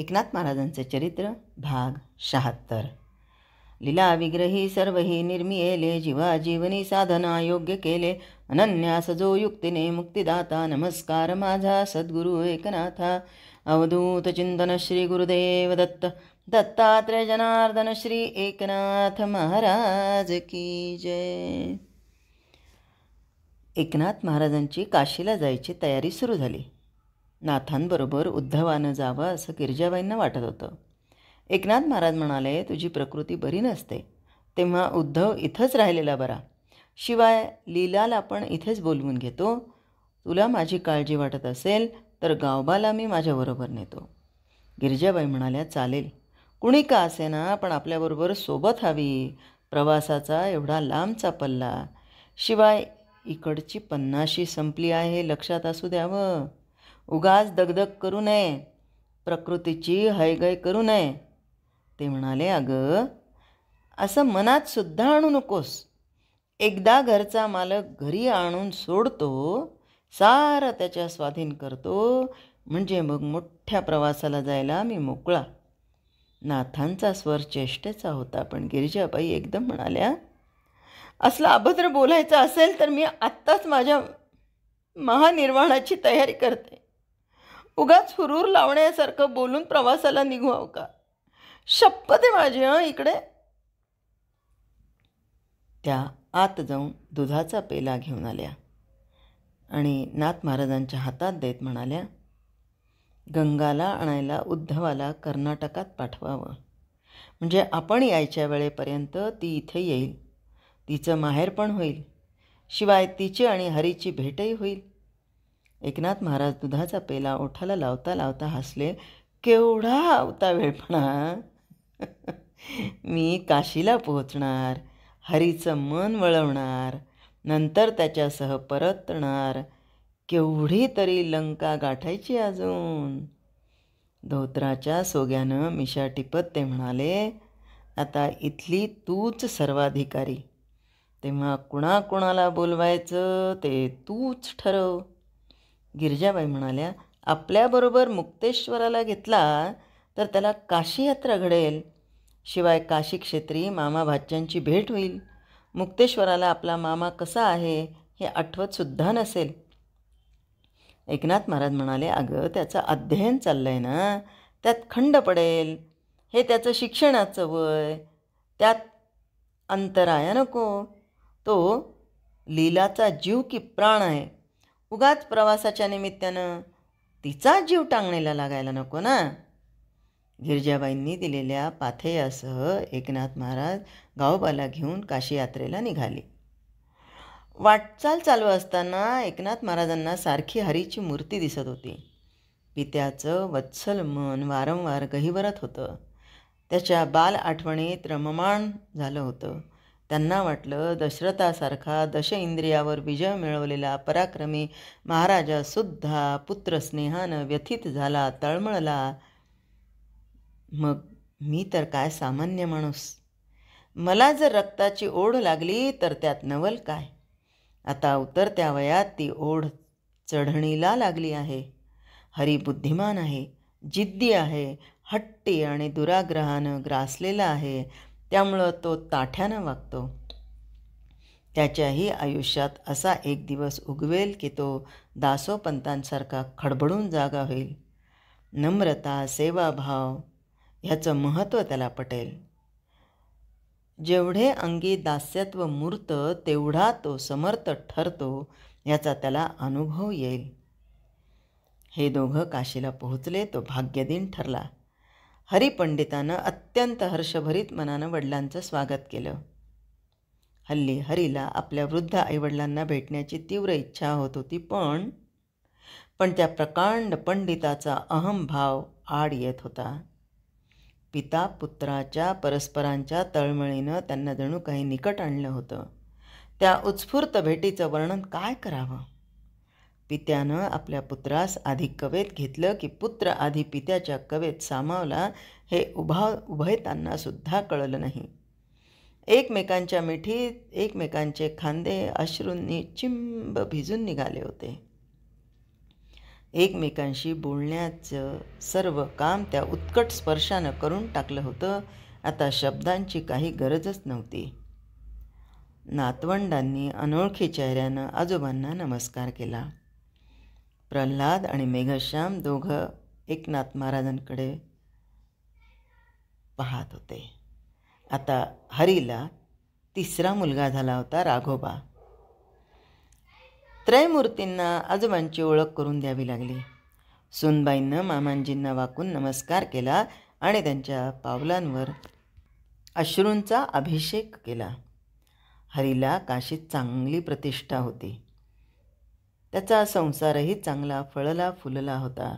एकनाथ महाराजांचे चरित्र भाग 76. लीला विग्रही सर्वही निर्मियेले, जीवा जीवनी साधना योग्य केले. अनन्यास जो युक्तीने मुक्तिदाता, नमस्कार माझा सद्गुरु एकनाथा. अवधूत चिंतन श्री गुरुदेव दत्त. दत्तात्रय जनार्दन श्री एकनाथ महाराज की जय. एकनाथ महाराजांची काशीला जायची तयारी सुरू झाली. नाथांबरोबर उद्धवानं जावं असं गिरजाबाईंना वाटत होतं. एकनाथ महाराज म्हणाले, तुझी प्रकृती बरी नसते तेव्हा उद्धव इथंच राहिलेला बरा. शिवाय लीलाला पण इथेच बोलवून घेतो. तुला माझी काळजी वाटत असेल तर गावबाला मी माझ्याबरोबर नेतो. गिरजाबाई म्हणाल्या, चालेल, कुणी का असेना पण आपल्याबरोबर सोबत हवी. प्रवासाचा एवढा लांबचा पल्ला, शिवाय इकडची 50शी संपली आहे, लक्षात असू द्यावं. उगाच दगदग करू नये, प्रकृतीची हैगय करू नये. ते म्हणाले, अगं असं मनात सुद्धा आणू नकोस. एकदा घरचा मालक घरी आणून सोडतो, सारं त्याच्या स्वाधीन करतो, म्हणजे मग मोठ्या प्रवासाला जायला मी मोकळा. नाथांचा स्वर चेष्टेचा होता, पण गिरिजाबाई एकदम म्हणाल्या, असलं अभद्र बोलायचं असेल तर मी आत्ताच माझ्या महानिर्वाणाची तयारी करते. उगाच हुरूर लावण्यासारखं बोलून प्रवासाला निघावं का? शपथ आहे माझी. इकडे त्या आत जाऊन दुधाचा पेला घेऊन आल्या आणि नाथ महाराजांच्या हातात देत म्हणाल्या, गंगाला आणायला उद्धवाला कर्नाटकात पाठवावं, म्हणजे आपण यायच्या वेळेपर्यंत ती इथे येईल. तिचं माहेर पण होईल, शिवाय तिची आणि हरीची भेटही होईल. एकनाथ महाराज दुधाचा पेला ओठाला लावता लावता हसले, केवढा आवता वेळपणा. मी काशीला पोहोचणार, हरीचं मन वळवणार, नंतर त्याच्यासह परतणार. केवढी तरी लंका गाठायची अजून. धोत्राच्या सोग्यानं मिशा टिपत ते म्हणाले, आता इथली तूच सर्वाधिकारी, तेव्हा कुणाकुणाला बोलवायचं ते तूच ठरव. गिरजाबाई म्हणाल्या, आपल्याबरोबर मुक्तेश्वराला घेतला तर त्याला काशी यात्रा घडेल, शिवाय काशी क्षेत्री मामा भाच्यांची भेट होईल. मुक्तेश्वराला आपला मामा कसा आहे हे आठवतसुद्धा नसेल. एकनाथ महाराज म्हणाले, अगं त्याचं अध्ययन चाललं आहे ना, त्यात खंड पडेल. हे त्याचं शिक्षणाचं वय, त्यात अंतराया नको. तो लीलाचा जीव की प्राण आहे. उगाच प्रवासाच्या निमित्तानं तिचा जीव टांगणीला लागायला नको ना. गिरजाबाईंनी दिलेल्या पाथेयासह एकनाथ महाराज गावबाला घेऊन काशी यात्रेला निघाली. वाटचाल चालू असताना एकनाथ महाराजांना सारखी हरीची मूर्ती दिसत होती. पित्याचं वत्सल मन वारंवार गहिवरत होतं. त्याच्या बाल आठवणीत रममाण झालं होतं. त्यांना वाटलं, दशरथासारखा दश इंद्रियावर विजय मिळवलेला पराक्रमी महाराजासुद्धा पुत्रस्नेहानं व्यथित झाला, तळमळला. मग मी तर काय सामान्य माणूस. मला जर रक्ताची ओढ लागली तर त्यात नवल काय. आता उतरत्या वयात ती ओढ चढणीला लागली आहे. हरी बुद्धिमान आहे, जिद्दी आहे, हट्टी आणि दुराग्रहानं ग्रासलेला आहे. त्यामुळं तो ताठ्यानं वागतो. त्याच्याही आयुष्यात असा एक दिवस उगवेल की तो दासोपंतांसारखा खडबडून जागा होईल. नम्रता, सेवाभाव ह्याचं महत्त्व त्याला पटेल. जेवढे अंगी दास्यत्व मूर्त तेवढा तो समर्थ ठरतो, याचा त्याला अनुभव येईल. हे दोघं काशीला पोहोचले तो भाग्यदिन ठरला. हरिपंडितानं अत्यंत हर्षभरीत मनानं वडिलांचं स्वागत केलं. हल्ली हरीला आपल्या वृद्ध आईवडिलांना भेटण्याची तीव्र इच्छा होत होती, पण त्या प्रकांड पंडिताचा अहमभाव आड येत होता. पिता पुत्राच्या परस्परांच्या तळमळीनं त्यांना जणू काही निकट आणलं होतं. त्या उत्स्फूर्त भेटीचं वर्णन काय करावं. पित्यानं आपल्या पुत्रास आधी कवेत घेतलं की पुत्र आधी पित्याच्या कवेत सामावला हे उभयतांनासुद्धा कळलं नाही. एकमेकांच्या मिठीत एकमेकांचे खांदे अश्रूंनी चिंब भिजून निघाले होते. एकमेकांशी बोलण्याचं सर्व काम त्या उत्कट स्पर्शानं करून टाकलं होतं. आता शब्दांची काही गरजच नव्हती. नातवंडांनी अनोळखी चेहऱ्यानं आजोबांना नमस्कार केला. प्रल्हाद आणि मेघश्याम दोघं एकनाथ महाराजांकडे पाहत होते. आता हरीला 3रा मुलगा झाला होता, राघोबा. त्रयमूर्तींना आजोबांची ओळख करून द्यावी लागली. सुनबाईंनं मामांजींना वाकून नमस्कार केला आणि त्यांच्या पावलांवर अश्रूंचा अभिषेक केला. हरीला काशीत चांगली प्रतिष्ठा होती. त्याचा संसारही चांगला फळला फुलला होता.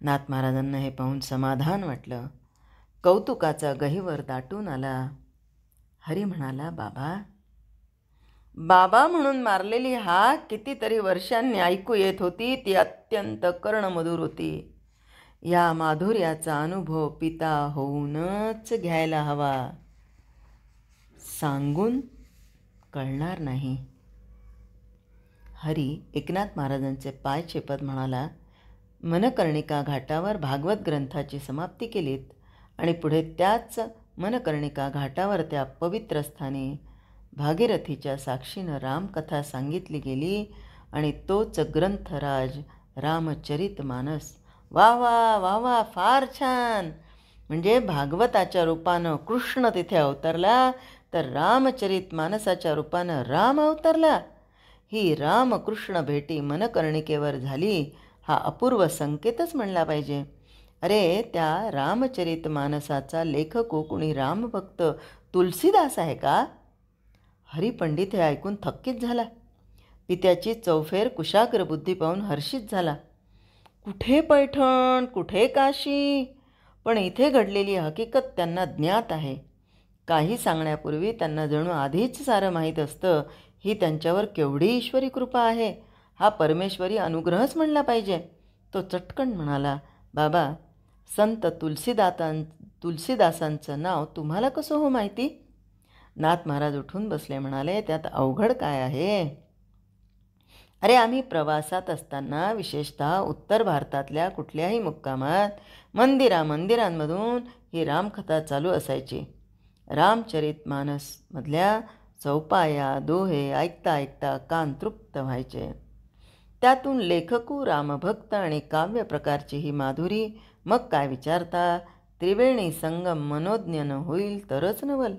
नाथ महाराजांना हे पाहून समाधान वाटलं. कौतुकाचा गहिवर दाटून आला. हरी म्हणाला, बाबा म्हणून मारलेली हाक कितीतरी वर्षांनी ऐकू येत होती. ती अत्यंत कर्णमधुर होती. या माधुर्याचा अनुभव पिता होऊनच घ्यायला हवा. सांगून कळणार नाही. हरी एकनाथ महाराजांचे पाय चेपत म्हणाला, मनकर्णिका घाटावर भागवत ग्रंथाची समाप्ती केलीत आणि पुढे त्याच मनकर्णिका घाटावर त्या पवित्र स्थानी भागीरथीच्या साक्षीनं रामकथा सांगितली गेली आणि तोच ग्रंथराज रामचरितमानस. वा वा वा वा, फार छान. म्हणजे भागवताच्या रूपानं कृष्ण तिथे अवतरला, तर रामचरितमानसाच्या रूपानं राम अवतरला. ही रामकृष्ण भेटी मनकर्णिकेवर झाली, हा अपूर्व संकेतच म्हणला पाहिजे. अरे, त्या रामचरितमानसाचा लेखक कुणी रामभक्त तुलसीदास आहे का? हरिपंडित हे ऐकून थक्कीच झाला. पित्याची चौफेर कुशाग्र बुद्धी पाहून हर्षित झाला. कुठे पैठण, कुठे काशी, पण इथे घडलेली हकीकत त्यांना ज्ञात आहे. काही सांगण्यापूर्वी त्यांना जणू आधीच सारं माहीत असतं. ही त्यांच्यावर केवढी ईश्वरी कृपा आहे, हा परमेश्वरी अनुग्रहच म्हणला पाहिजे. तो चटकन म्हणाला, बाबा, संत तुलसीदासांचं नाव तुम्हाला कसं हो माहिती? नाथ महाराज उठून बसले, म्हणाले, त्यात अवघड काय आहे? अरे, आम्ही प्रवासात असताना विशेषतः उत्तर भारतातल्या कुठल्याही मुक्कामात मंदिरांमधून ही रामकथा चालू असायची. रामचरितमानसमधल्या चौपाया दोहे ऐकता ऐकता कान तृप्त व्हायचे. त्यातून लेखकू रामभक्त आणि काव्य प्रकारची ही माधुरी, मग काय विचारता. त्रिवेणी संगम मनोज्ञनं होईल तरच नवल.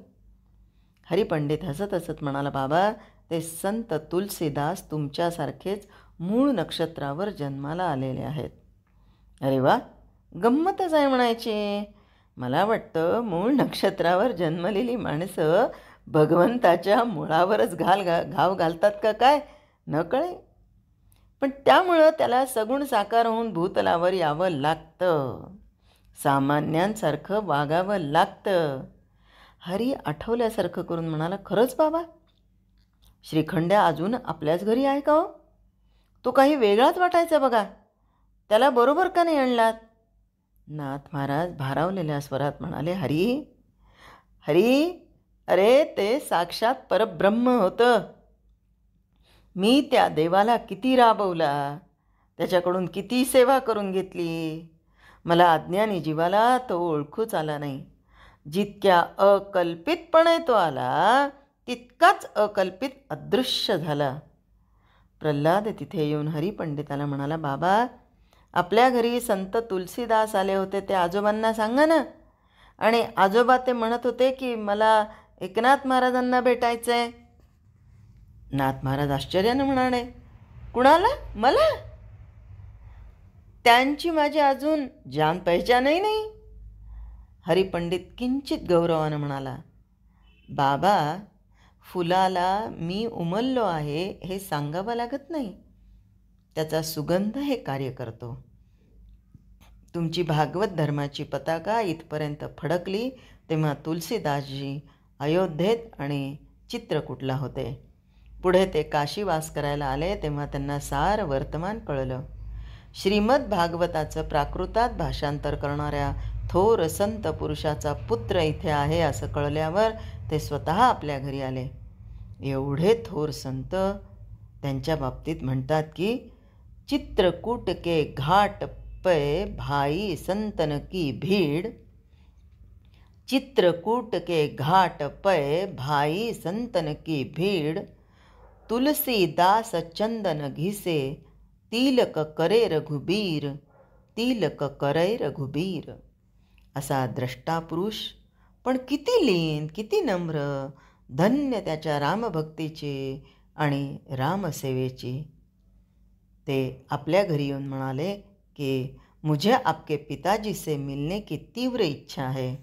हरिपंडित हसत हसत म्हणाला, बाबा, ते संत तुलसीदास तुमच्यासारखेच मूळ नक्षत्रावर जन्माला आलेले आहेत. अरे वा, गंमतच आहे म्हणायची. मला वाटतं मूळ नक्षत्रावर जन्मलेली माणसं भगवंताच्या मुळावरच घाव घालतात का काय, न कळे. पण त्यामुळं त्याला सगुण साकार होऊन भूतलावर यावं लागतं, सामान्यांसारखं वागावं लागतं. हरी आठवल्यासारखं करून म्हणाला, खरंच बाबा, श्रीखंड्या अजून आपल्याच घरी आहे का हो? तो काही वेगळाच वाटायचा बघा. त्याला बरोबर का नाही आणलात? नाथ महाराज भारावलेल्या स्वरात म्हणाले, हरी, अरे, ते साक्षात परब्रह्म होतं. मी त्या देवाला किती राबवला, त्याच्याकडून किती सेवा करून घेतली. मला अज्ञानी जीवाला तो ओळखूच आला नाही. जितक्या अकल्पितपणे तो आला, तितकाच अकल्पित अदृश्य झाला. प्रल्हाद तिथे येऊन हरिपंडिताला म्हणाला, बाबा, आपल्या घरी संत तुलसीदास आले होते, ते आजोबांना सांगा ना. आणि आजोबा ते म्हणत होते की मला एकनाथ महाराजांना भेटायचं आहे. नाथ महाराज आश्चर्यानं म्हणाले, कुणाला? मला? त्यांची माझी अजून जान पहिचानही नाही. हरिपंडित किंचित गौरवानं म्हणाला, बाबा, फुलाला मी उमललो आहे हे सांगावं लागत नाही. त्याचा सुगंध हे कार्य करतो. तुमची भागवत धर्माची पताका इथपर्यंत फडकली तेव्हा तुलसीदासजी अयोध्येत आणि चित्रकूटला होते. पुढे ते काशीवास करायला आले तेव्हा त्यांना सारं वर्तमान कळलं. श्रीमद भागवताचं प्राकृतात भाषांतर करणाऱ्या थोर संत पुरुषाचा पुत्र इथे आहे असं कळल्यावर ते स्वतः आपल्या घरी आले. एवढे थोर संत, त्यांच्या बाबतीत म्हणतात की चित्रकूट के घाट पे भाई संतन की भीड़, चित्रकूट के घाट पे भाई संतन की भीड़, तुलसीदास चंदन घिसे, तिलक करे रघुबीर, तिलक करे रघुबीर. असा द्रष्टा पुरुष, पण किती लीन, किती नम्र, धन्य त्याच्या रामभक्तीचे आणि रामसेवेची. ते आपल्या घरी येऊन म्हणाले की मुझे आपके पिताजी से मिलने की तीव्र इच्छा है.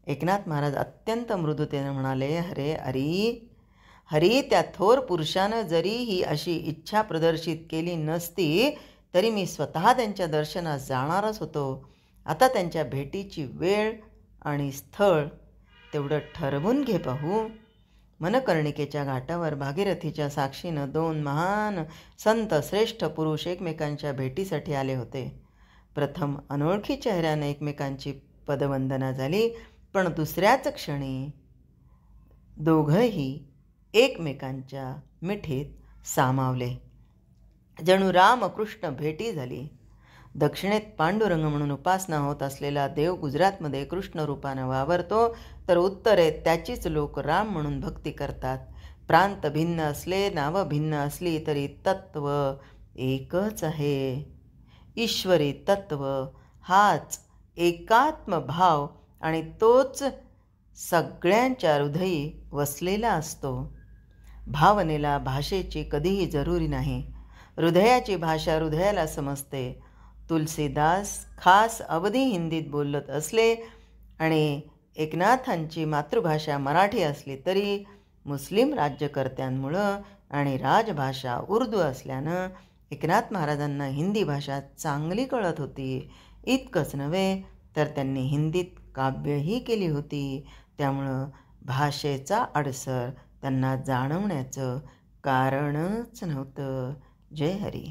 एकनाथ महाराज अत्यंत मृदुतेने म्हणाले, हरी त्या थोर पुरुषानं जरी ही अशी इच्छा प्रदर्शित केली नसती तरी मी स्वतः त्यांच्या दर्शनास जाणारच होतो. आता त्यांच्या भेटीची वेळ आणि स्थळ तेवढं ठरवून घे पाहू. मनकर्णिकेच्या घाटावर भागीरथीच्या साक्षीनं 2 महान संत श्रेष्ठ पुरुष एकमेकांच्या भेटीसाठी आले होते. प्रथम अनोळखी चेहऱ्याने एकमेकांची पदवंदना झाली, पण दुसऱ्याच क्षणी दोघंही एकमेकांच्या मिठीत सामावले. जणू रामकृष्ण भेटी झाली. दक्षिणेत पांडुरंग म्हणून उपासना होत असलेला देव गुजरातमध्ये कृष्ण रूपानं वावरतो, तर उत्तरेत त्याचीच लोक राम म्हणून भक्ती करतात. प्रांत भिन्न असले, नावं भिन्न असली तरी तत्व एकच आहे. ईश्वरी तत्व हाच एकात्म भाव आणि तोच सगळ्यांच्या हृदयी वसलेला असतो. भावनेला भाषेची कधीही जरुरी नाही. हृदयाची भाषा हृदयाला समजते. तुलसीदास खास अवधी हिंदीत बोलत असले आणि एकनाथांची मातृभाषा मराठी असली तरी मुस्लिम राज्यकर्त्यांमुळं आणि राजभाषा उर्दू असल्यानं एकनाथ महाराजांना हिंदी भाषा चांगली कळत होती. इतकंच नव्हे तर त्यांनी हिंदीत काव्यही केली होती. त्यामुळं भाषेचा अडसर त्यांना जाणवण्याचं कारणच नव्हतं. जय हरी.